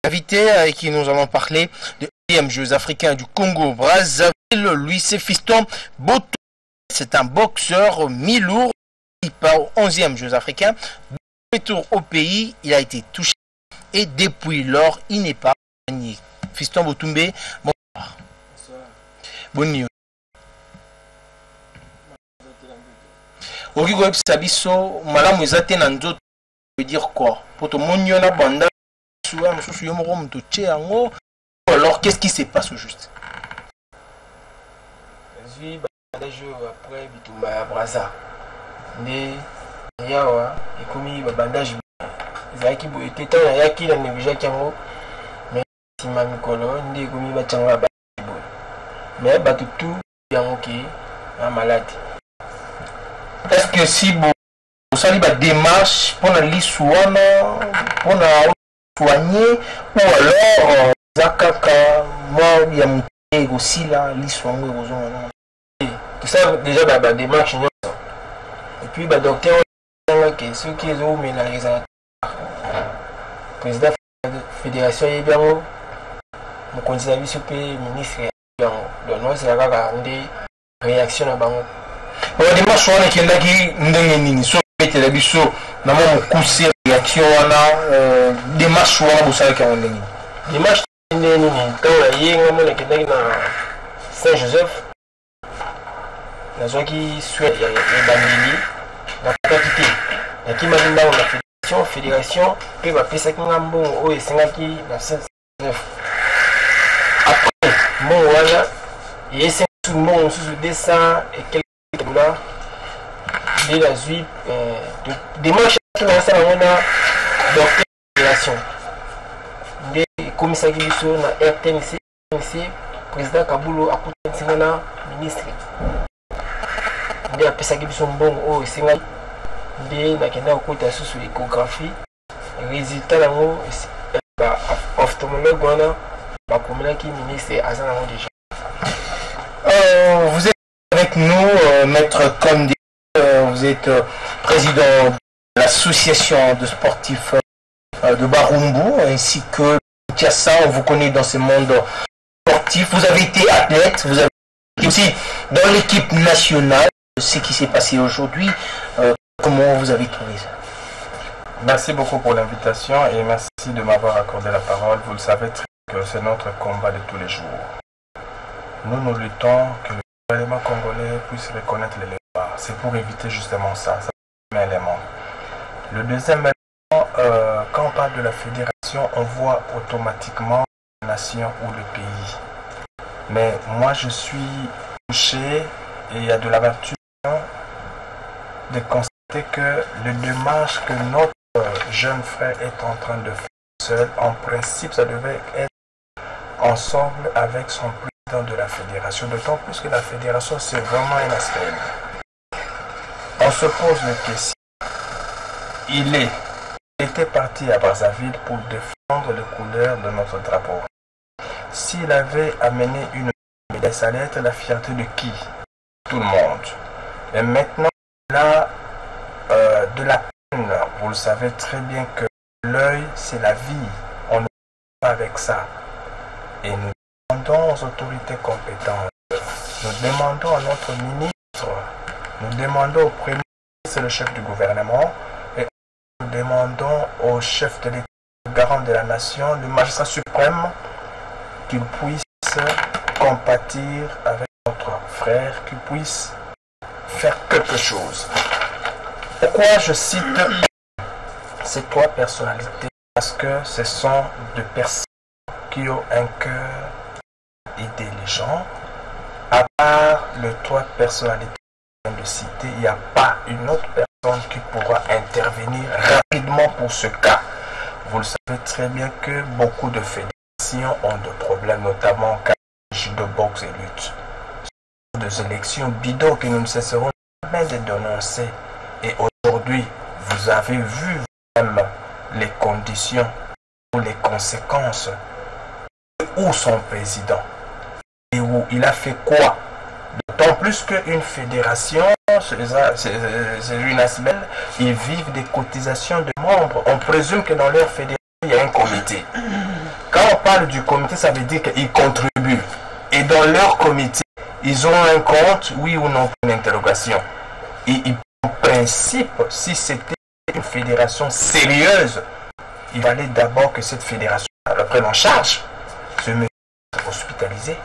Invité avec qui nous allons parler des 11e Jeux africains du Congo Brazzaville. Lui, c'est Fiston Boto. C'est un boxeur mi-lourd qui part aux 11e Jeux africains. Retour au pays, il a été touché et depuis lors, il n'est pas gagné. Fiston Botumbe, bonsoir. Bonne nuit. Okigo Sabiso, Madame Zate Nanzo, veut dire quoi? Pour tout le monde, banda. Alors, qu'est-ce qui se passe au juste? Je suis après Bitumba Braza. Ne yawa et commis bandage. Zaki bo était temps yaki la nebuja kiango. Mais si ma mikolo ndi commis ba changa ba. Mais ba tout yango ki un malade. Est-ce que si vous savez la démarche pour la lisouana pour la soigner ou alors zakaka moi il y a mon aussi là lisouana tout ça déjà la démarche et puis le docteur ceux qui ont mis la président de la fédération est bien mon conseiller ministre donc nous c'est la réaction à bango la démarche on est qui n'a qui n'engeni so mettre la biso na mo kusi réaction wana démarche wana bosala ka ndenge démarche ndenge ni quand yenga mo na Saint-Joseph la zone qui souhaite ya bamili na quantité na qui m'a dit la fédération puis va pesa ki ngambo o esengaki na Saint-Joseph après mon wala yese tout le monde sous 200 et quelques dollars de la suite démarche qui va ça on a d'organisation des commissaires qui sont na RTNC président Kabulo a coûté na ministre de la pesa qui sont bon au singa de na kenda côté sous échographie résultat là ba ophtalmologue wana ba komela ki ministre azana déjà. Vous êtes avec nous, maître Kondi, vous êtes président de l'association de sportifs de Barumbu, ainsi que Tiassa, on vous connaît dans ce monde sportif. Vous avez été athlète, vous avez été aussi dans l'équipe nationale. Ce qui s'est passé aujourd'hui, comment vous avez trouvé ça? Merci beaucoup pour l'invitation et merci de m'avoir accordé la parole. Vous le savez très bien que c'est notre combat de tous les jours. Nous luttons que le gouvernement congolais puisse reconnaître les léopards. C'est pour éviter justement ça. C'est le premier élément. Le deuxième élément, quand on parle de la fédération, on voit automatiquement la nation ou le pays. Mais moi, je suis touché et il y a de l'amertume de constater que le démarche que notre jeune frère est en train de faire seul, en principe, ça devait être ensemble avec son président de la fédération, d'autant plus que la fédération c'est vraiment un aspect. On se pose la question. Il était parti à Brazzaville pour défendre les couleurs de notre drapeau. S'il avait amené une médaille, ça allait être la fierté de qui? Tout le monde. Et maintenant, là, de la peine, vous le savez très bien que l'œil c'est la vie. On ne peut pas avec ça. Et nous demandons aux autorités compétentes, nous demandons à notre ministre, nous demandons au Premier ministre, le chef du gouvernement, et nous demandons au chef de l'État, le garant de la nation, le magistrat suprême, qu'il puisse compatir avec notre frère, qu'il puisse faire quelque chose. Pourquoi je cite ces trois personnalités? Parce que ce sont deux personnes qui ont un cœur aider les gens. À part les trois personnalités de citer, il n'y a pas une autre personne qui pourra intervenir rapidement pour ce cas. Vous le savez très bien que beaucoup de fédérations ont des problèmes, notamment en cas de boxe et lutte. Des élections bidons que nous ne cesserons jamais de dénoncer. Et aujourd'hui, vous avez vu même les conditions ou les conséquences où son président et où il a fait quoi. D'autant plus qu'une fédération, c'est une assemblée, ils vivent des cotisations de membres. On présume que dans leur fédération, il y a un comité. Quand on parle du comité, ça veut dire qu'ils contribuent. Et dans leur comité, ils ont un compte, oui ou non, pour une interrogation. Et en principe, si c'était une fédération sérieuse, il fallait d'abord que cette fédération la prenne en charge. Ce monsieur est hospitalisé.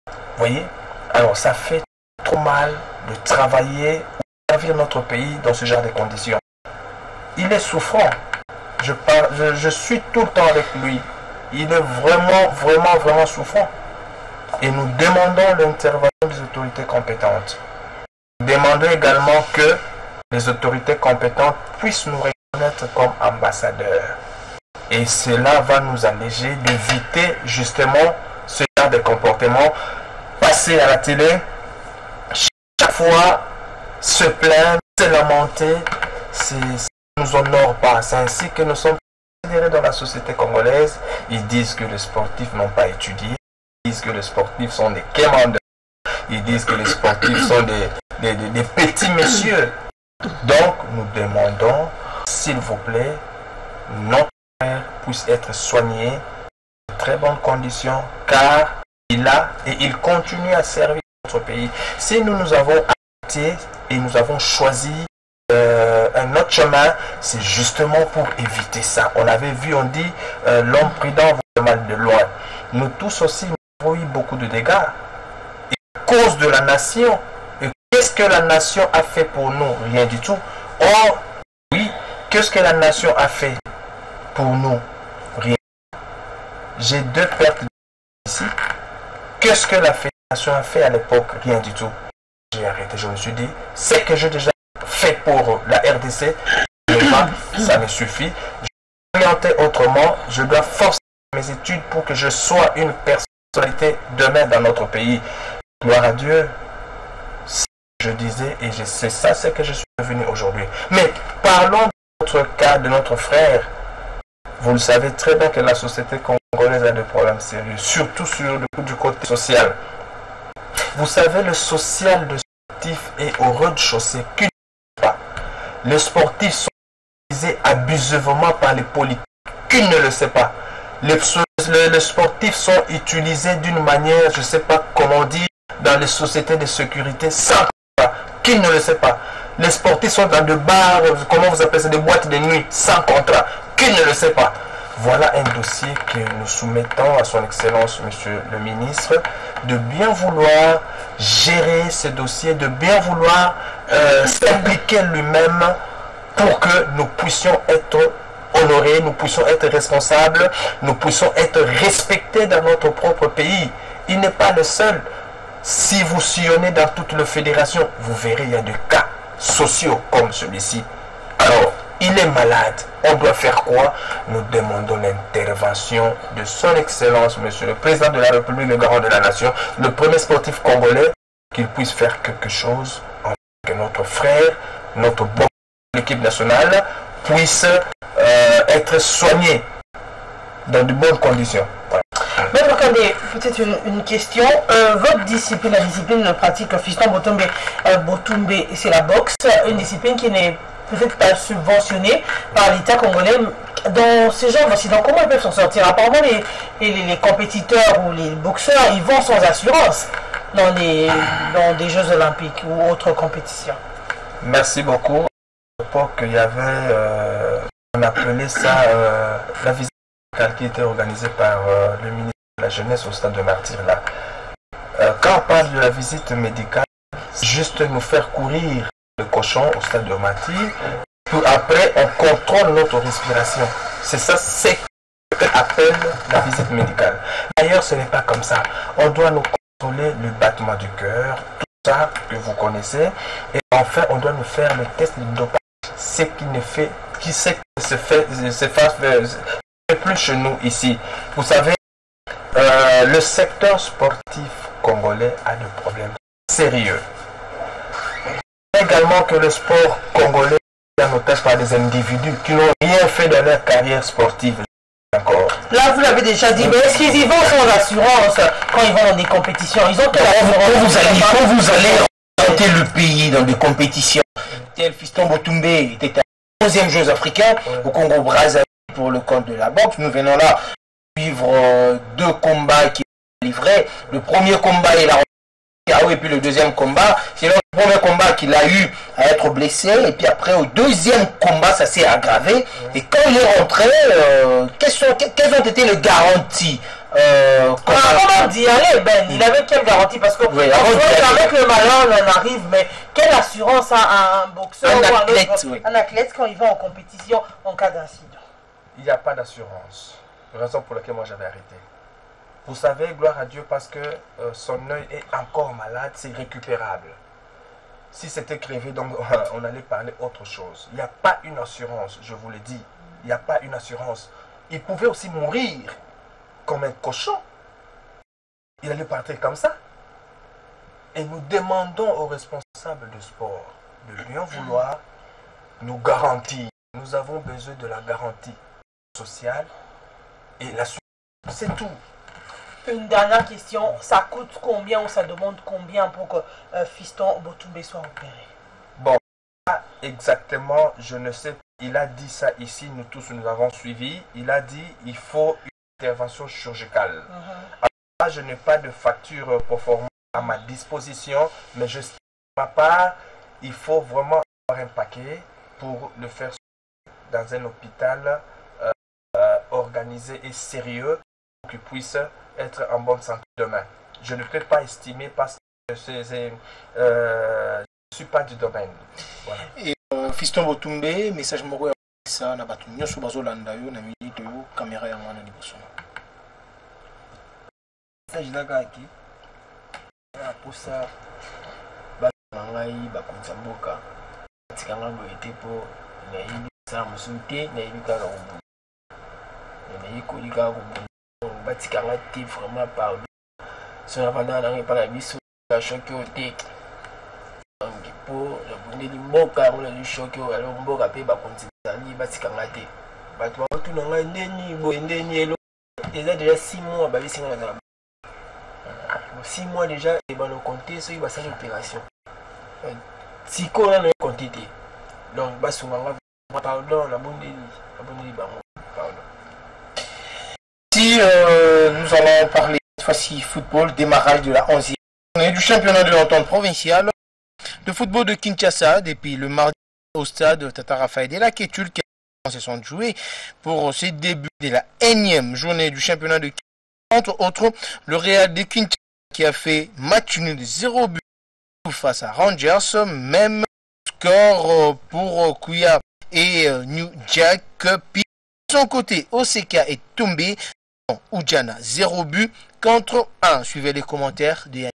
Vous voyez? Alors ça fait trop mal de travailler ou de servir notre pays dans ce genre de conditions. Il est souffrant. Je suis tout le temps avec lui. Il est vraiment souffrant. Et nous demandons l'intervention des autorités compétentes. Nous demandons également que les autorités compétentes puissent nous reconnaître comme ambassadeurs. Et cela va nous alléger d'éviter justement ce genre de comportement. Passer à la télé, chaque fois se plaindre, se lamenter, ça ne nous honore pas. C'est ainsi que nous sommes considérés dans la société congolaise. Ils disent que les sportifs n'ont pas étudié, ils disent que les sportifs sont des quémandeurs, ils disent que les sportifs sont des petits messieurs. Donc nous demandons, s'il vous plaît, notre frère puisse être soigné de très bonnes conditions, car il a et il continue à servir notre pays. Si nous avons arrêté et nous avons choisi un autre chemin, c'est justement pour éviter ça. On avait vu, on dit, l'homme prudent voit le mal de loin. Nous tous aussi, nous avons eu beaucoup de dégâts. Et à cause de la nation, et qu'est-ce que la nation a fait pour nous? Rien du tout. Or, oui, qu'est-ce que la nation a fait pour nous? Rien. J'ai 2 pertes ici. Qu'est-ce que la fédération a fait à l'époque? Rien du tout. J'ai arrêté, je me suis dit, ce que j'ai déjà fait pour la RDC, ça me suffit. Je dois orienter autrement, je dois forcer mes études pour que je sois une personnalité demain dans notre pays. Gloire à Dieu. Je disais, et c'est ça, c'est que je suis devenu aujourd'hui. Mais parlons de notre cas, de notre frère. Vous le savez très bien que la société congolaise a des problèmes sérieux, surtout du côté social. Vous savez, le social de sportifs est au rez-de-chaussée. Les sportifs sont utilisés abusivement par les politiques. Qui ne le sait pas? Les sportifs sont utilisés d'une manière, je ne sais pas comment dire, dans les sociétés de sécurité sans contrat. Qui ne le sait pas? Les sportifs sont dans des bars, comment vous appelez ça, des boîtes de nuit sans contrat. Qui ne le sait pas? Voilà un dossier que nous soumettons à son Excellence, Monsieur le Ministre, de bien vouloir gérer ce dossier, de bien vouloir s'impliquer lui-même pour que nous puissions être honorés, nous puissions être responsables, nous puissions être respectés dans notre propre pays. Il n'est pas le seul. Si vous sillonnez dans toute la fédération, vous verrez, il y a des cas sociaux comme celui-ci. Alors, il est malade. On doit faire quoi? Nous demandons l'intervention de son Excellence, Monsieur le Président de la République, le garant de la nation, le premier sportif congolais, qu'il puisse faire quelque chose afin que notre frère, notre bonne équipe nationale, puisse être soigné dans de bonnes conditions. Voilà. Maître Kandé, peut-être une question. Votre discipline, la discipline pratique Fiston Botumbe, c'est la boxe, une discipline qui n'est peut-être pas subventionnée par l'État congolais. Dans ces genres d'incidents, comment ils peuvent s'en sortir? Apparemment, les compétiteurs ou les boxeurs, ils vont sans assurance dans des Jeux Olympiques ou autres compétitions. Merci beaucoup. À l'époque, il y avait, on appelait ça la visite qui était organisée par le ministre de la Jeunesse au stade de Martyr là. Quand on parle de la visite médicale, c'est juste nous faire courir le cochon au stade de Martyr, puis après on contrôle notre respiration. C'est ça, c'est ce qu'on appelle la visite médicale. D'ailleurs, ce n'est pas comme ça. On doit nous contrôler le battement du cœur, tout ça que vous connaissez, et enfin on doit nous faire le test de dopage. Ce qui ne fait, qui sait que se fait plus chez nous ici. Vous savez, le secteur sportif congolais a des problèmes sérieux. Également que le sport congolais est en otage par des individus qui n'ont rien fait dans leur carrière sportive. Encore. Là, vous l'avez déjà dit, mais est-ce qu'ils y vont sans assurance quand ils vont dans des compétitions? Ils ont quelle assurance? Quand vous allez représenter le pays dans des compétitions, tel Fiston Botumbe était à 11e Jeux africains au Congo-Brazzaville pour le compte de la boxe. Nous venons là suivre deux combats qui sont livrés. Le premier combat, il a et puis le deuxième combat, c'est le premier combat qu'il a eu à être blessé, et puis après au deuxième combat ça s'est aggravé, et quand il est rentré, quelles ont été les garanties comment d'y aller, Ben? Il avait quelle garantie? Parce que oui, avec le malheur on en arrive, mais quelle assurance a un boxeur un athlète quand il va en compétition en cas d'incident? Il n'y a pas d'assurance, raison pour laquelle moi j'avais arrêté. Vous savez, gloire à Dieu, parce que son œil est encore malade, c'est récupérable. Si c'était crevé, donc on allait parler autre chose. Il n'y a pas une assurance, je vous le dis. Il n'y a pas une assurance. Il pouvait aussi mourir comme un cochon. Il allait partir comme ça. Et nous demandons aux responsables du sport de bien vouloir nous garantir. Nous avons besoin de la garantie sociale et la suite. C'est tout. Une dernière question, ça coûte combien ou ça demande combien pour que Fiston Botoumbe soit opéré? Bon, exactement, je ne sais pas. Il a dit ça ici, nous tous nous avons suivi. Il a dit il faut une intervention chirurgicale. Alors, je n'ai pas de facture performante à ma disposition, mais je sais de ma part, il faut vraiment avoir un paquet pour le faire dans un hôpital organisé et sérieux pour qu'il puisse être en bonne santé demain. Je ne peux pas estimer parce que je ne suis pas du domaine. Voilà. Et Fiston Botoumbe, message moko ça na batu nyoso bazolanda yo na minute yo caméra ya mwana liboso. Message nakaki posa bana ngai bakonza mboka tikanga boye te po na yibi sa musuti na yibi kaka kubu. Na yibi kolika kubu. Batikanga te vraiment pardon. Si on a pendant la réparation biso la choc au tek. Donc pour le bonnet du mboka on le choc au alors mboka pe ba continuer batikanga te. Bato ba tout nanga ndeni bo ndeni elo. Déjà 6 mois ba bisinga na 6 mois déjà et ba no compter so ba faire l'opération. Siko na no compter te. Donc ba sunganga pardon la bonne ba pardon. Si nous allons parler cette fois-ci football, démarrage de la 11e journée du championnat de l'entente provinciale de football de Kinshasa depuis le mardi au stade Tata Raphaël de la Kétul qui se sont joués pour ces débuts de la 1e journée du championnat de Kinshasa. Entre autres, le Real de Kinshasa qui a fait match nul de 0 but face à Rangers, même score pour Kouya et New Jack. Puis de son côté, Oseka est tombé. Oudjana 0 but contre 1. Suivez les commentaires de